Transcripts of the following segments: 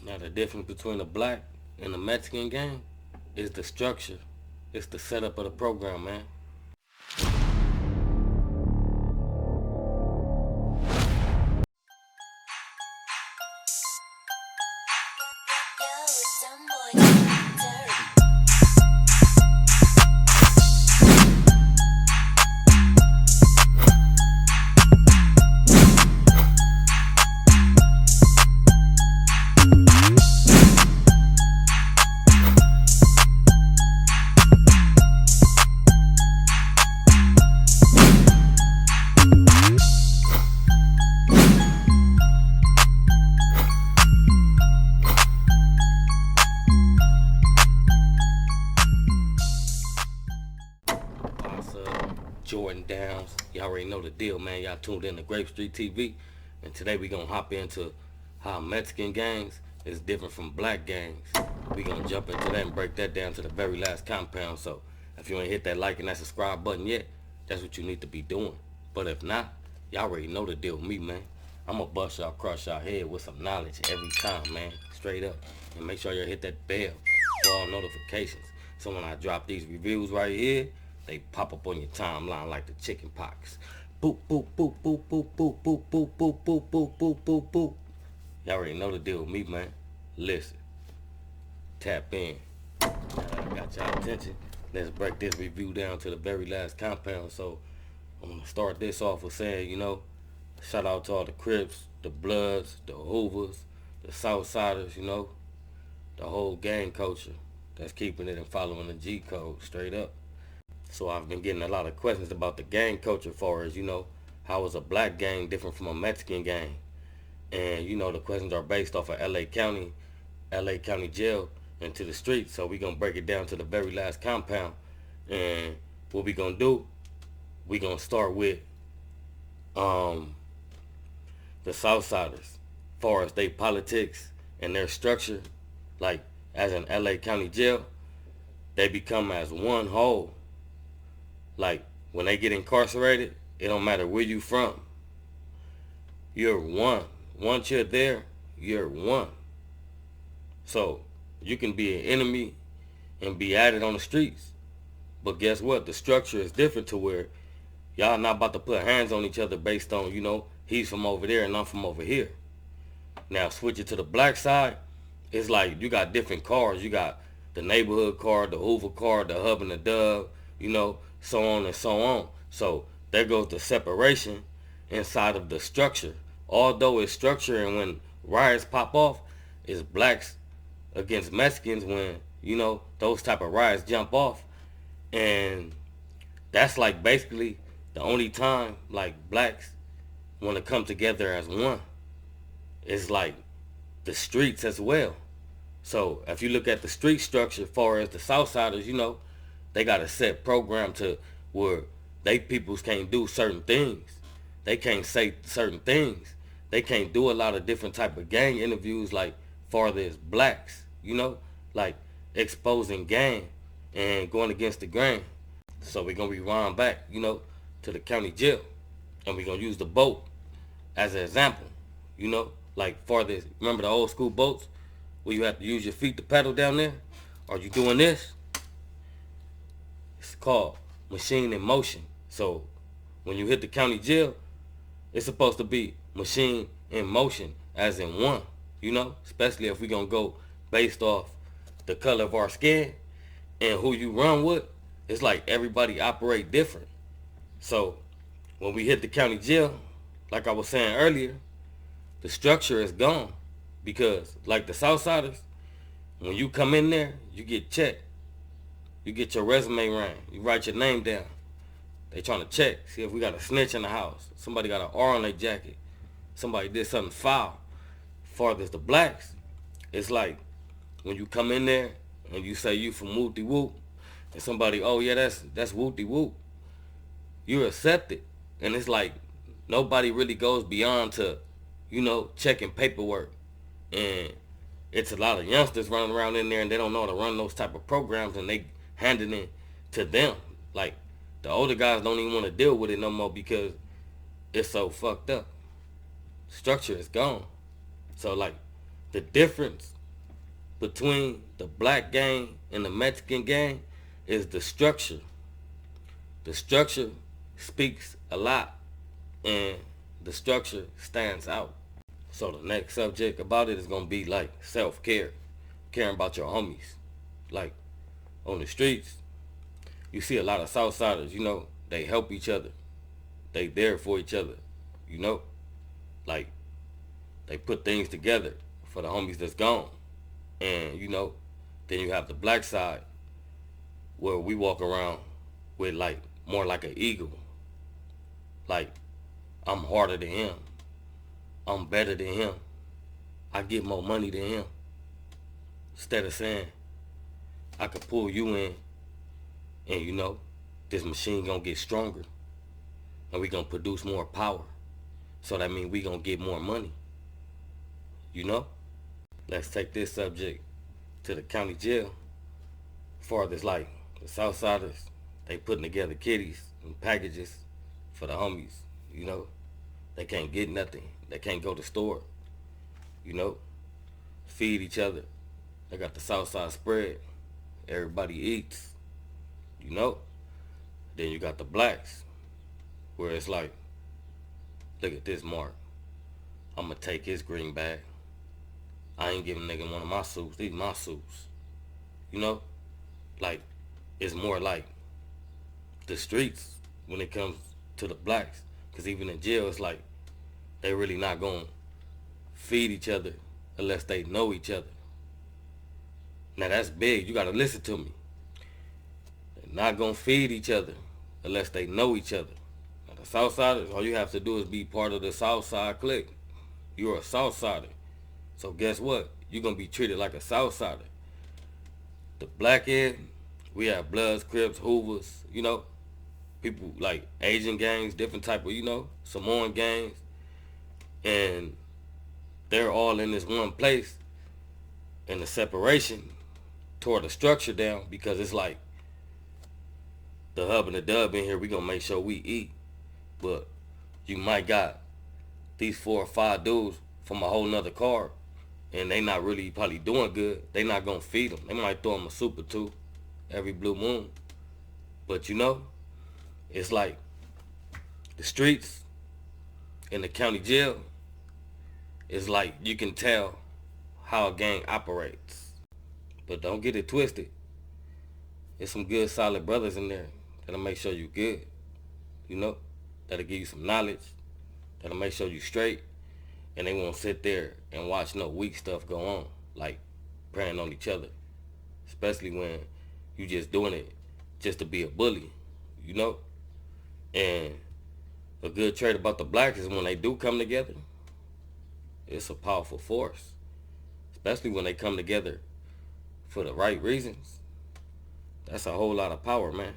Now the difference between a black and a Mexican gang is the structure. It's the setup of the program, man. What's up? Jordan Downs. Y'all already know the deal, man. Y'all tuned in to Grape Street TV. And today we gonna hop into how Mexican gangs is different from black gangs. We gonna jump into that and break that down to the very last compound. So if you ain't hit that like and that subscribe button yet, that's what you need to be doing. But if not, y'all already know the deal with me, man. I'ma bust y'all across y'all head with some knowledge every time, man. Straight up. And make sure y'all hit that bell for all notifications. So when I drop these reviews right here, they pop up on your timeline like the chicken pox. Boop, boop, boop, boop, boop, boop, boop, boop, boop, boop, boop, boop, boop, boop. Y'all already know the deal with me, man. Listen. Tap in. Now that I got y'all attention, let's break this review down to the very last compound. So I'm gonna start this off with saying, shout out to all the Crips, the Bloods, the Hoovers, the Southsiders, the whole gang culture that's keeping it and following the G code straight up. So I've been getting a lot of questions about the gang culture as far as, how is a black gang different from a Mexican gang? And, the questions are based off of LA County jail into the streets. So we're going to break it down to the very last compound. And what we going to do, we going to start with the Southsiders. Far as they politics and their structure, like as in LA County jail, they become as one whole. Like, when they get incarcerated, it don't matter where you from. You're one. Once you're there, you're one. So, you can be an enemy and be added on the streets. But guess what? The structure is different to where y'all not about to put hands on each other based on, he's from over there and I'm from over here. Now, switch it to the black side, it's like you got different cars. You got the neighborhood car, the Hoover car, the Hub and the Dove, so on and so on. So there goes the separation inside of the structure. Although it's structure and when riots pop off, it's blacks against Mexicans when, those type of riots jump off. And that's like basically the only time like blacks want to come together as one. It's like the streets as well. So if you look at the street structure as far as the Southsiders, they got a set program to where they peoples can't do certain things. They can't say certain things. They can't do a lot of different type of gang interviews like far as blacks, like exposing gang and going against the grain. So we're going to rewind back, to the county jail. And we're going to use the boat as an example, like for this. Remember the old school boats where you have to use your feet to paddle down there? Are you doing this? It's called machine in motion. So when you hit the county jail, it's supposed to be machine in motion as in one, especially if we're going to go based off the color of our skin and who you run with. It's like everybody operate different. So when we hit the county jail, like I was saying earlier, the structure is gone because like the Southsiders, when you come in there, you get checked. You get your resume ran. You write your name down. They trying to check, see if we got a snitch in the house. Somebody got an R on their jacket. Somebody did something foul. Far as the blacks, it's like when you come in there and you say you from Whoopty Whoop, and somebody, oh yeah, that's Whoopty Whoop, you're accepted. And it's like nobody really goes beyond to, checking paperwork. And it's a lot of youngsters running around in there and they don't know how to run those type of programs and they handing it to them. Like the older guys don't even want to deal with it no more because it's so fucked up. Structure is gone. So like the difference between the black gang and the Mexican gang is the structure. The structure speaks a lot, and the structure stands out. So the next subject about it is gonna be like self-care, caring about your homies. Like on the streets, you see a lot of Southsiders, they help each other. They there for each other, you know? Like they put things together for the homies that's gone. And then you have the black side where we walk around with like more like an ego. Like I'm harder than him. I'm better than him. I get more money than him. Instead of saying I could pull you in and this machine gonna get stronger and we gonna produce more power. So that means we gonna get more money. Let's take this subject to the county jail. As far as like the Southsiders, they putting together kitties and packages for the homies. They can't get nothing. They can't go to the store. Feed each other. They got the Southside spread. Everybody eats. Then you got the blacks, where it's like, look at this mark. I'm gonna take his green bag. I ain't giving nigga one of my suits. These my suits. Like it's more like the streets when it comes to the blacks. Because even in jail, it's like they really not gonna feed each other unless they know each other. Now that's big. You gotta listen to me. They're not gonna feed each other unless they know each other. Now the Southsiders, all you have to do is be part of the Southside clique. You're a Southsider. So guess what? You're gonna be treated like a Southsider. The black end, we have Bloods, Crips, Hoovers, people like Asian gangs, different type of, Samoan gangs. And they're all in this one place. And the separation tore the structure down because it's like the hub and the dub in here, we gonna make sure we eat. But you might got these 4 or 5 dudes from a whole nother car and they not really probably doing good. They not gonna feed them. They might throw them a soup or two every blue moon. But it's like the streets in the county jail is like you can tell how a gang operates. But don't get it twisted. There's some good solid brothers in there that'll make sure you good. That'll give you some knowledge. That'll make sure you straight. And they won't sit there and watch no weak stuff go on. Like preying on each other. Especially when you just doing it just to be a bully. And a good trait about the blacks is when they do come together, it's a powerful force. Especially when they come together for the right reasons. That's a whole lot of power, man.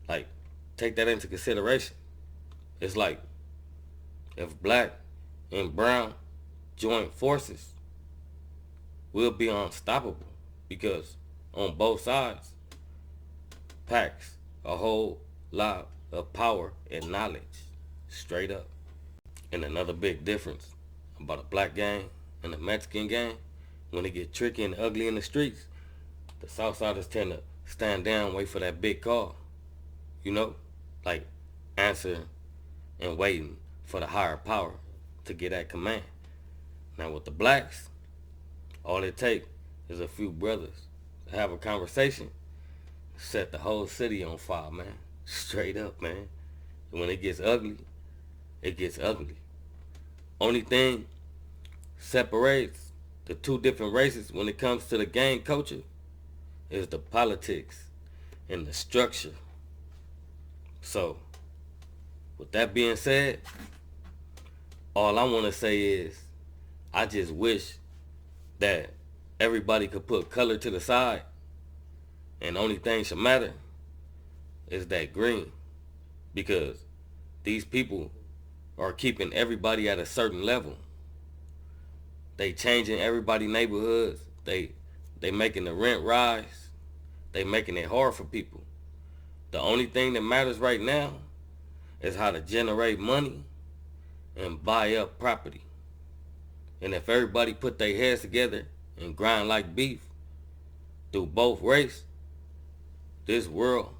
Like, take that into consideration. It's like, if black and brown join forces, we'll be unstoppable. Because on both sides, packs a whole lot of power and knowledge. Straight up. And another big difference about a black gang and a Mexican gang, when it get tricky and ugly in the streets, the Southsiders tend to stand down, wait for that big call. Like answering and waiting for the higher power to get that command. Now with the blacks, all it takes is a few brothers to have a conversation, set the whole city on fire, man. Straight up, man. And when it gets ugly, it gets ugly. Only thing separates the two different races when it comes to the gang culture is the politics and the structure. So, with that being said, all I want to say is I just wish that everybody could put color to the side and the only thing should matter is that green, because these people are keeping everybody at a certain level. They changing everybody's neighborhoods. They making the rent rise. They making it hard for people. The only thing that matters right now is how to generate money and buy up property. And if everybody put their heads together and grind like beef through both race, this world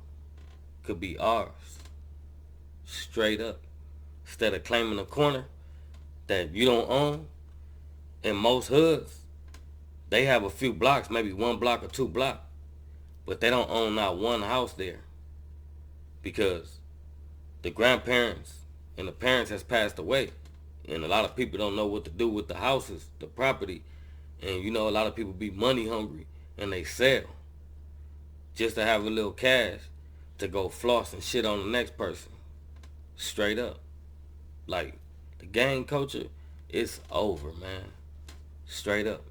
could be ours. Straight up. Instead of claiming a corner that you don't own, in most hoods, they have a few blocks, maybe 1 block or 2 blocks, but they don't own not one house there because the grandparents and the parents has passed away, and a lot of people don't know what to do with the houses, the property, and you know a lot of people be money hungry and they sell just to have a little cash to go floss and shit on the next person. Straight up. Like, the gang culture, it's over, man. Straight up.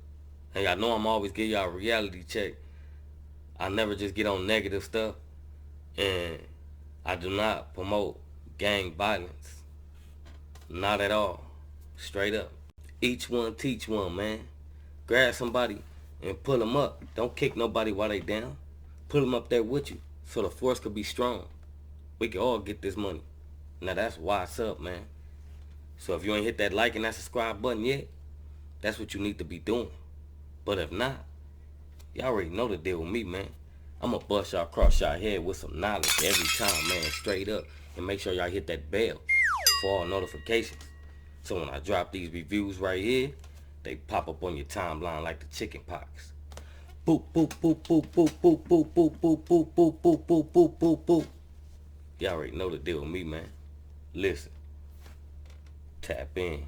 And y'all know I'm always give y'all a reality check. I never just get on negative stuff. And I do not promote gang violence. Not at all. Straight up. Each one teach one, man. Grab somebody and pull them up. Don't kick nobody while they down. Pull them up there with you so the force could be strong. We can all get this money. Now that's what's up, man. So if you ain't hit that like and that subscribe button yet, that's what you need to be doing. But if not, y'all already know the deal with me, man. I'm gonna bust y'all across y'all head with some knowledge every time, man, straight up. And make sure y'all hit that bell for all notifications. So when I drop these reviews right here, they pop up on your timeline like the chicken pox. Boop, boop, boop, boop, boop, boop, boop, boop, boop, boop, boop, boop, boop, boop, boop, boop. Y'all already know the deal with me, man. Listen. Tap in.